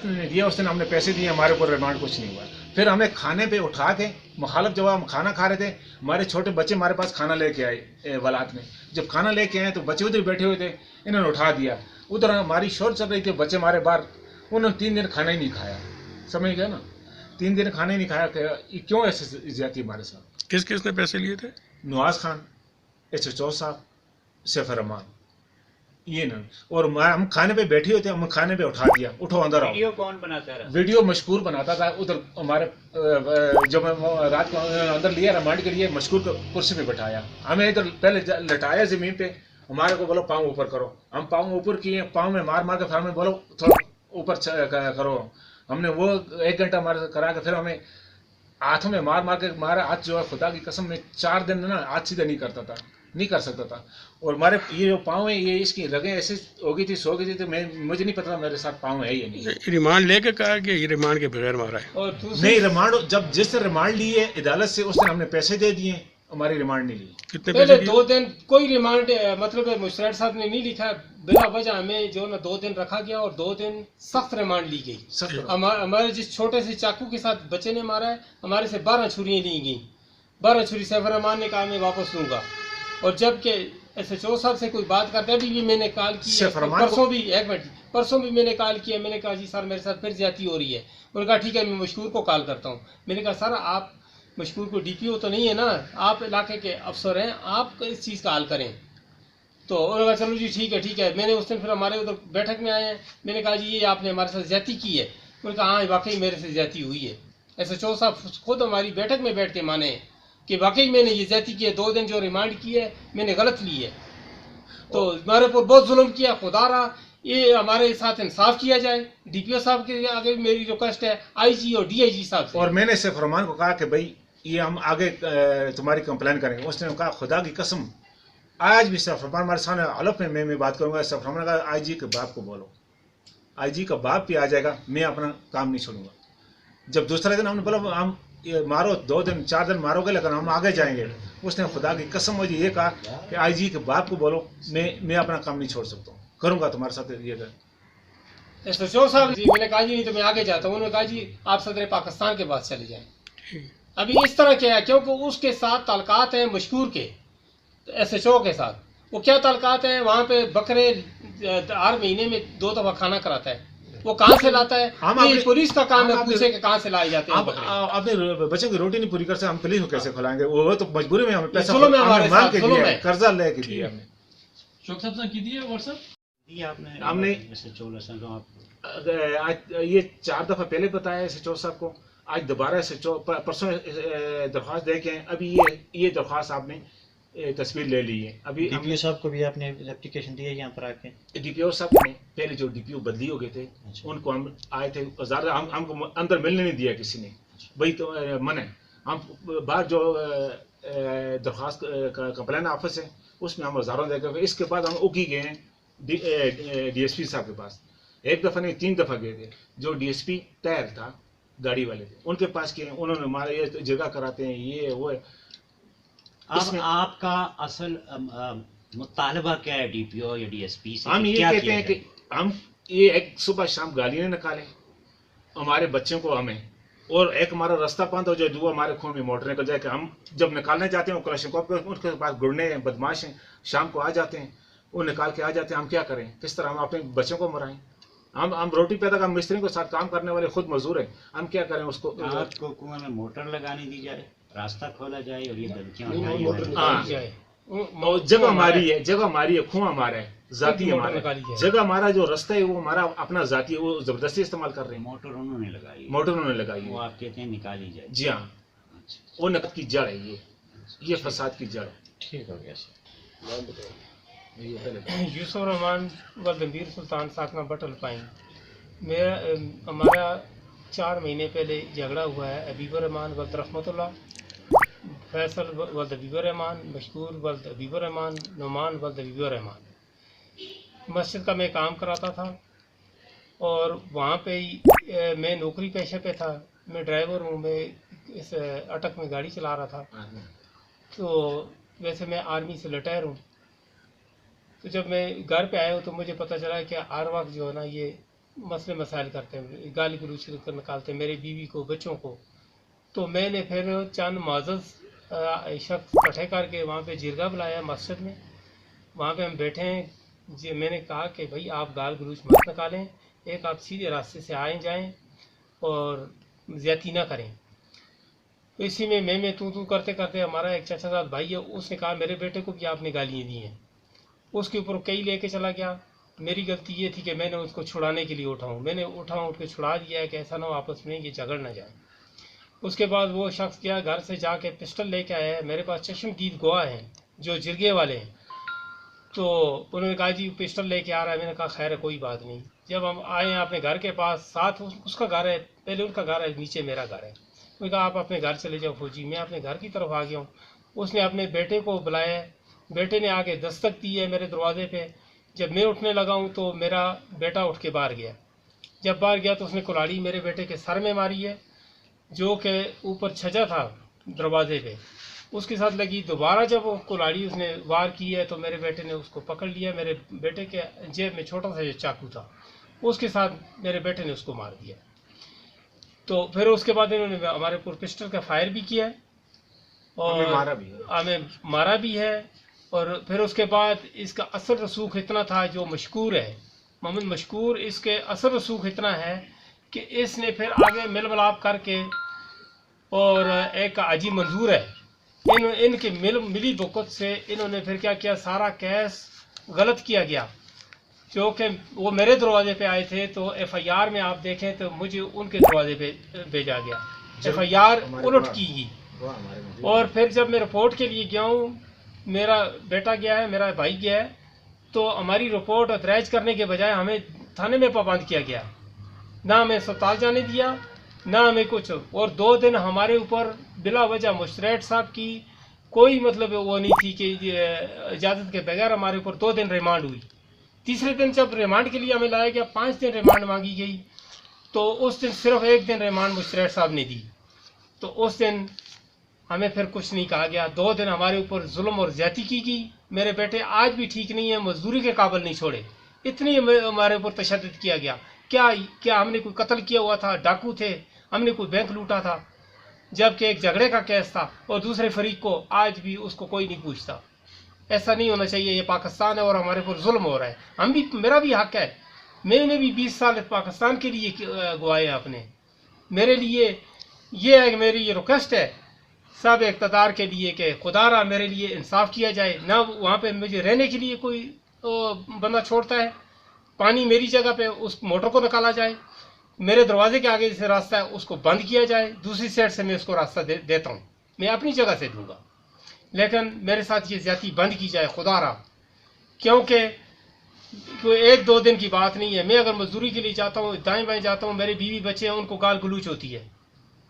ने दिया, उस दिन हमने पैसे दिए, हमारे ऊपर रिमांड कुछ नहीं हुआ। फिर हमें खाने पे उठा के मुखालफ, जब हम खाना खा रहे थे, हमारे छोटे बच्चे हमारे पास खाना लेके आए वलात में। जब खाना लेके आए तो बच्चे उधर बैठे हुए थे, इन्होंने उठा दिया। उधर हमारी शोर चल रही थी, बच्चे हमारे बाहर, उन्होंने 3 दिन खाना ही नहीं खाया। समझ गए ना, 3 दिन खाना ही नहीं खाया। क्यों ऐसे ज्यादती हमारे साथ? किस किस ने पैसे लिए थे? नवाज खान, SHO साहब, सैफर रहमान, ये ना। और हम खाने पे बैठे हुए थे, हम खाने पे उठा दिया, उठो अंदर आओ। वीडियो कौन बनाता रहा? वीडियो मशकूर बनाता था। उधर हमारे जब रात को अंदर लिया रिमांड के लिए, मशकूर को कुर्सी पे बैठाया, हमें इधर पहले लटाया जमीन पे, हमारे को बोलो पाँव ऊपर करो। हम पाँव ऊपर किए, पाँव में मार मार के फिर हमें बोलो थोड़ा ऊपर करो। हमने वो 1 घंटा हमारे करा के फिर हमें हाथों में मार मार के मारा। हाथ जो है खुदा की कसम में 4 दिन ना हाथ सीधा नहीं करता था, नहीं कर सकता था। और हमारे ये जो पाँव है, ये इसकी रगें ऐसे हो गई थी, सो गई थी, तो मुझे नहीं पता था मेरे साथ पाँव है या नहीं। रिमांड लेके कहा कि ये रिमांड के बगैर मारा है? और नहीं, रिमांड जब जिस रिमांड ली है अदालत से, उस दिन हमने पैसे दे दिए, हमारी रिमांड नहीं ली। कितने पहले पैसे 2 दिन कोई रिमांड मतलब मुशर्रफ साहब ने नहीं लिखा, बिना वजह हमें जो ना 2 दिन रखा गया और 2 दिन सख्त रिमांड ली गई। हमारे जिस छोटे से चाकू के साथ बच्चे ने मारा है, हमारे से 12 छुरियाँ ली गई। 12 छुरी सैफर रहमान ने कहा मैं वापस लूंगा। और जबकि SHO साहब से कोई बात करते, अभी भी मैंने कॉल की, परसों भी, एक मिनट, परसों भी मैंने कॉल किया। मैंने कहा जी सर मेरे साथ फिर ज्यादती हो रही है। उन्होंने कहा ठीक है मैं मशकूर को कॉल करता हूँ। मैंने कहा सर आप मशकूर को DPO तो नहीं है ना, आप इलाके के अफसर हैं, आप इस चीज़ का हल करें। तो उन्होंने कहा चलो जी ठीक है। मैंने उस दिन फिर हमारे उधर बैठक में आए हैं, मैंने कहा जी ये आपने हमारे साथ ज्यादती की है। उन्होंने कहा हाँ वाकई मेरे से ज्यादती हुई है। SHO साहब खुद हमारी बैठक में बैठ के माने कि वाकई मैंने ये ज्यादती की है, 2 दिन जो रिमांड की है मैंने गलत ली है, तो हमारे ऊपर बहुत जुल्म किया। खुदा रहा ये हमारे साथ इंसाफ किया जाए। DPO साहब के आगे भी मेरी रिक्वेस्ट है, IG और DIG साहब से। और मैंने सैफर रहमान को कहा कि भाई ये हम आगे तुम्हारी कंप्लेन करेंगे। उसने कहा खुदा की कसम आज भी सैफर रहमान हमारे सामने हलफ में मैं बात करूंगा। सैफर रहमान ने कहा IG के बाप को बोलो, IG का बाप भी आ जाएगा, मैं अपना काम नहीं छोड़ूंगा। जब दूसरे दिन हमने बोला हम ये मारो, 2 दिन 4 दिन मारोगे लेकिन हम आगे जाएंगे, उसने खुदा की कसम मुझे ये कहा कि IG के बाप को बोलो, मैं अपना काम नहीं छोड़ सकता हूँ, करूंगा तुम्हारे साथ ये कर। SHO साहब जी, मैंने कहा जी नहीं तो मैं आगे जाता हूँ। उन्होंने कहा जी आप सदर पाकिस्तान के पास चले जाएं। अभी इस तरह क्या है, क्योंकि उसके साथ ताल्लुकात हैं मशकूर के, SHO के साथ। वो क्या ताल्लुकात हैं, वहाँ पे बकरे हर महीने में 2 दफा खाना कराता है। वो कहाँ से लाता है? ये पुलिस का काम है पूछे कि कहाँ से लाए जाते हैं बकरे। अपने बच्चों की रोटी नहीं पूरी कर सकते, हम पुलिस को कैसे खिलाएंगे? वो तो मजबूरी में हमें पैसा मांग के दिया, कर्जा लेके दिया हमने। शौक साहब से की दी है व्हाट्सएप दिया आपने? हमने ये 4 दफा पहले बताया SHO साहब को, आज दोबारा SHO परसों दरख्वास्त दे के अभी ये दरख्वास्त आपने तस्वीर ले ली है। अभी DPO साहब को भी आपने एप्लीकेशन दी है यहाँ पर आके? DPO साहब ने पहले जो DPO बदली हो गए थे, उनको हम आए थे, हमको अंदर मिलने नहीं दिया किसी ने, वही तो मन है। हम बाहर जो दरख्वास्त कंप्लेन ऑफिस है उसमें हम हज़ारों देकर, इसके बाद हम उकी गए हैं DSP साहब के पास। 1 दफ़ा नहीं 3 दफ़ा गए थे। जो DSP तैयार था, गाड़ी वाले थे, उनके पास गए, उन्होंने हमारे ये जगह कराते हैं, ये वो है। आपका असल मुतालबा क्या है DPO या DSP से? हम ये कहते हैं कि हम ये एक सुबह शाम गालियाँ निकालें हमारे बच्चों को, हमें, और एक हमारा रास्ता बंद हो जाए, जो हमारे खून में मोटर निकल जाए कि हम जब निकालने जाते हैं क्लशनकोव उनके पास गुड़ने हैं, बदमाश हैं, शाम को आ जाते हैं, वो निकाल के आ जाते हैं। हम क्या करें? किस तरह हम अपने बच्चों को मराएं? हम रोटी पैदा कर, मिस्त्री के साथ काम करने वाले खुद मजदूर हैं, हम क्या करें? उसको आपको कुआं में मोटर लगाने दी जाए, रास्ता खोला जाए और ये धमकियां जगह हमारी है, जगह हमारी है, खूह हमारा है, जाती हमारा है, जगह हमारा जो रास्ता है वो हमारा अपना जाती है, वो जबरदस्ती इस्तेमाल कर रहे हैं। मोटर उन्होंने लगाई, मोटर उन्होंने लगाई, वो आप कहते हैं निकाली जाए? जी हाँ, वो नकद की जड़ है, ये फसाद की जड़। ठीक हो गया सर। यूसुफ रहमान व गंभीर सुल्तान साकना बटल पाइन, मेरा हमारा 4 महीने पहले झगड़ा हुआ है। हबीब रहमान वल्द रहमतुल्लाह, फैसल वल्द हबीब रहमान, मशकूर वल्द हबीब रहमान, नुमान वल्द हबीब रहमान। मस्जिद का मैं काम कराता था और वहाँ पे ही मैं नौकरी पेशे पे था, मैं ड्राइवर हूँ, मैं इस अटक में गाड़ी चला रहा था। तो वैसे मैं आर्मी से रिटायर हूँ। तो जब मैं घर पे आया हूँ तो मुझे पता चला कि हर वक्त जो है ना ये मसले मसाइल करते हैं, गाली गलूच निकालते हैं मेरी बीवी को, बच्चों को। तो मैंने फिर चंद मुअज़्ज़ज़ शख्स इकट्ठे करके वहाँ पे जिरगा बुलाया मस्जिद में, वहाँ पे हम बैठे हैं। जी मैंने कहा कि भाई आप गाल गलूच मत निकालें, एक आप सीधे रास्ते से आए जाएं और ज़्यादती ना करें। तो इसी में मैं तू करते करते हमारा एक चाचा साहब भाई है, उसने कहा मेरे बेटे को भी आपने गालियाँ दी हैं। उसके ऊपर कई लेके चला गया। मेरी गलती ये थी कि मैंने उसको छुड़ाने के लिए मैंने उठ के छुड़ा दिया है कि ऐसा ना हो आपस में ये झगड़ ना जाए। उसके बाद वो शख्स गया घर से जाके पिस्टल लेके आया है। मेरे पास चश्मदीद गवाह हैं जो जिरगे वाले हैं। तो उन्होंने कहा जी पिस्टल लेके आ रहा है। मैंने कहा खैर है कोई बात नहीं। जब हम आए हैं अपने घर के पास, साथ उसका घर है, पहले उनका घर है, नीचे मेरा घर है। उसने कहा आप अपने घर चले जाओ फौजी। मैं अपने घर की तरफ आ गया हूँ। उसने अपने बेटे को बुलाया, बेटे ने आके दस्तक दी है मेरे दरवाजे पे। जब मैं उठने लगा हूँ तो मेरा बेटा उठ के बाहर गया। जब बाहर गया तो उसने कुल्हाड़ी मेरे बेटे के सर में मारी है, जो कि ऊपर छजा था दरवाजे पे, उसके साथ लगी। दोबारा जब वो कुल्हाड़ी उसने वार की है तो मेरे बेटे ने उसको पकड़ लिया। मेरे बेटे के जेब में छोटा सा जो चाकू था उसके साथ मेरे बेटे ने उसको मार दिया। तो फिर उसके बाद इन्होंने हमारे ऊपर पिस्टल का फायर भी किया है और हमें मारा भी है। और फिर उसके बाद इसका असर रसूख इतना था, जो मशकूर है मोहम्मद मशकूर, इसके असर रसूख इतना है कि इसने फिर आगे मिल मिलाप करके, और एक अजी मंजूर है, इनके मिली भुगत से इन्होंने फिर क्या किया, सारा केस गलत किया गया। जो कि वो मेरे दरवाजे पे आए थे तो FIR में आप देखें तो मुझे उनके दरवाजे पे भेजा गया, FIR उलट की गई। और फिर जब मैं रिपोर्ट के लिए गया हूँ, मेरा बेटा गया है, मेरा भाई गया है, तो हमारी रिपोर्ट दर्ज करने के बजाय हमें थाने में पाबंद किया गया, ना हमें अस्पताल जाने दिया, ना हमें कुछ। और 2 दिन हमारे ऊपर बिला वजह मुश्तरैट साहब की कोई मतलब वो नहीं थी कि इजाज़त के बगैर हमारे ऊपर 2 दिन रिमांड हुई। तीसरे दिन जब रिमांड के लिए हमें लाया गया, 5 दिन रिमांड मांगी गई, तो उस दिन सिर्फ 1 दिन रिमांड मुश्तरैट साहब ने दी। तो उस दिन हमें फिर कुछ नहीं कहा गया। 2 दिन हमारे ऊपर जुल्म और ज्यादती की गई। मेरे बेटे आज भी ठीक नहीं है, मजदूरी के काबिल नहीं छोड़े, इतनी हमारे ऊपर तशद्दुद किया गया। क्या हमने कोई कत्ल किया हुआ था, डाकू थे, हमने कोई बैंक लूटा था, जबकि एक झगड़े का केस था और दूसरे फरीक को आज भी उसको कोई नहीं पूछता। ऐसा नहीं होना चाहिए, ये पाकिस्तान है और हमारे ऊपर जुल्म हो रहा है। मेरा भी हक है, मैंने भी 20 साल पाकिस्तान के लिए गवाए अपने। मेरे लिए ये है, मेरी ये रिक्वेस्ट है सब इक़्तिदार के लिए कि खुदारा मेरे लिए इंसाफ किया जाए। ना वहाँ पे मुझे रहने के लिए कोई बंदा छोड़ता है, पानी मेरी जगह पे उस मोटर को निकाला जाए, मेरे दरवाजे के आगे से रास्ता है उसको बंद किया जाए, दूसरी साइड से मैं उसको रास्ता देता हूँ, मैं अपनी जगह से दूंगा, लेकिन मेरे साथ ये ज्यादती बंद की जाए खुदारा। क्योंकि कोई 1-2 दिन की बात नहीं है। मैं अगर मजदूरी के लिए जाता हूँ, दाएं बाएं जाता हूँ, मेरे बीवी बच्चे हैं, उनको गाल गलूच होती है।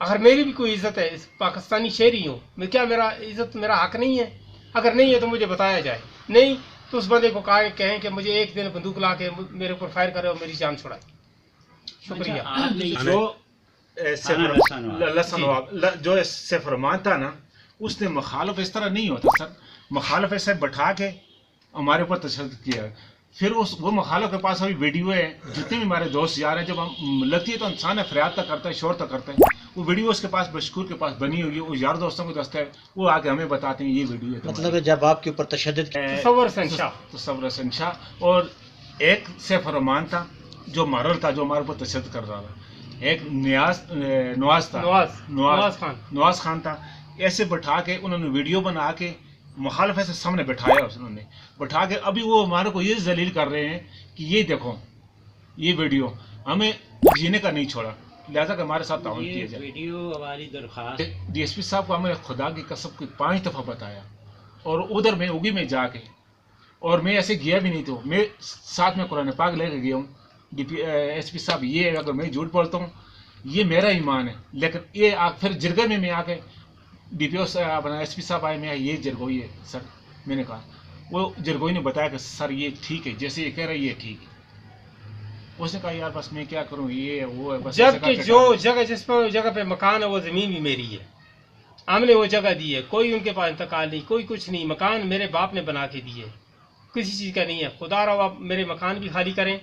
अगर मेरी भी कोई इज्जत है, इस पाकिस्तानी शहरी हूँ मैं, क्या मेरा इज्जत मेरा हक नहीं है? अगर नहीं है तो मुझे बताया जाए, नहीं तो उस बंदे को कहें कि मुझे 1 दिन बंदूक ला के मेरे ऊपर फायर करे और मेरी जान छुड़ाए। शुक्रिया। जो सफरमान था ना, उसने मुखालिफ इस तरह नहीं होता सर, मुखालिफ ऐसे बैठा के हमारे ऊपर तशद्दुद किया। फिर वो मुखालिफ के पास अभी वीडियो है, जितने भी हमारे दोस्त यार हैं, जब हम लगती है तो इंसान है फरियाद तक करता है, शोर तक करता है, वो वीडियो उसके पास मशकूर के पास बनी हुई है, वो यार दोस्तों को दस्ता है, वो आके हमें बताते हैं ये वीडियो है। मतलब जब आपके ऊपर तशद्दुद तसव्वुर संशा। और एक सफरमान था जो मरर था, जो हमारे ऊपर तशद्दुद कर रहा था। एक नवाज खान था। ऐसे बैठा के उन्होंने वीडियो बना के मुखालिफ से सामने बैठाया, उन्होंने बैठा के अभी वो हमारे को ये जलील कर रहे हैं कि ये देखो ये वीडियो, हमें जीने का नहीं छोड़ा, लिहाजा कि हमारे साथ ताउन किया जाए। वीडियो हमारी दरखास्त DSP साहब को हमने खुदा की कसम की 5 दफ़ा बताया, और उधर मैं उगी में जाके, और मैं ऐसे गया भी नहीं, तो मैं साथ में कुरान पाक लेके गया हूँ। SP साहब ये अगर मैं झूठ बोलता हूँ ये मेरा ईमान है, लेकिन ये फिर जिरगे में मैं आके DPO अपना SP साहब आए, मैं ये जरगोई है सर, मैंने कहा, वो जरगोई ने बताया कि सर ये ठीक है, जैसे ये कह रहा है ये ठीक है। उसने कहा यार बस मैं क्या करूं, ये है वो है, बस जबकि जो जगह जिस पर जगह पे मकान है वो ज़मीन भी मेरी है, हमने वो जगह दी है, कोई उनके पास इंतकाल नहीं, कोई कुछ नहीं, मकान मेरे बाप ने बना के दिए, किसी चीज़ का नहीं है। खुदा रहा आप मेरे मकान भी खाली करें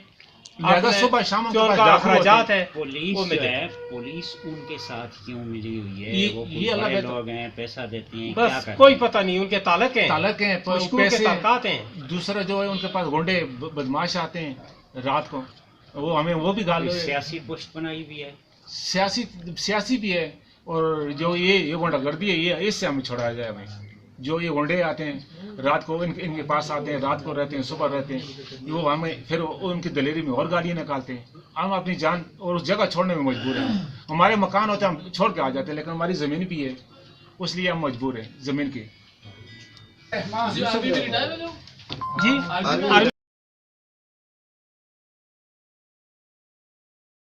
لہذا صبح شام جو ان کا اخراجات ہے पुलिस वो जो मिले। है पुलिस उनके साथ क्यों मिली हुई है? ये- वो ये कोई अलग बड़े है तो- लोग हैं, पैसा देते हैं, क्या बस करते कोई हैं? पता नहीं, उनके ताल्लुक हैं, तालक हैं, मशकूर के पैसे ताल्लुकात हैं। दूसरा जो है उनके पास गुंडे बदमाश आते हैं रात को, वो हमें वो भी गाल कोई सियासी पोस्ट बनाई हुई है? सियासी भी है, और जो ये गुंडागर्दी है ये इससे हमें छोड़ाया जाए भाई। जो ये गुंडे आते हैं रात को इनके पास आते हैं, रात को रहते हैं, सुबह रहते हैं, वो हमें फिर उनकी दलेरी में और गालियाँ निकालते हैं। हम अपनी जान और उस जगह छोड़ने में मजबूर हैं। हमारे मकान होते हैं हम छोड़ के आ जाते हैं, लेकिन हमारी ज़मीन भी है, इसलिए हम मजबूर हैं ज़मीन की। जी अभी भी रिटायर हो जाओ जी आर्मी में?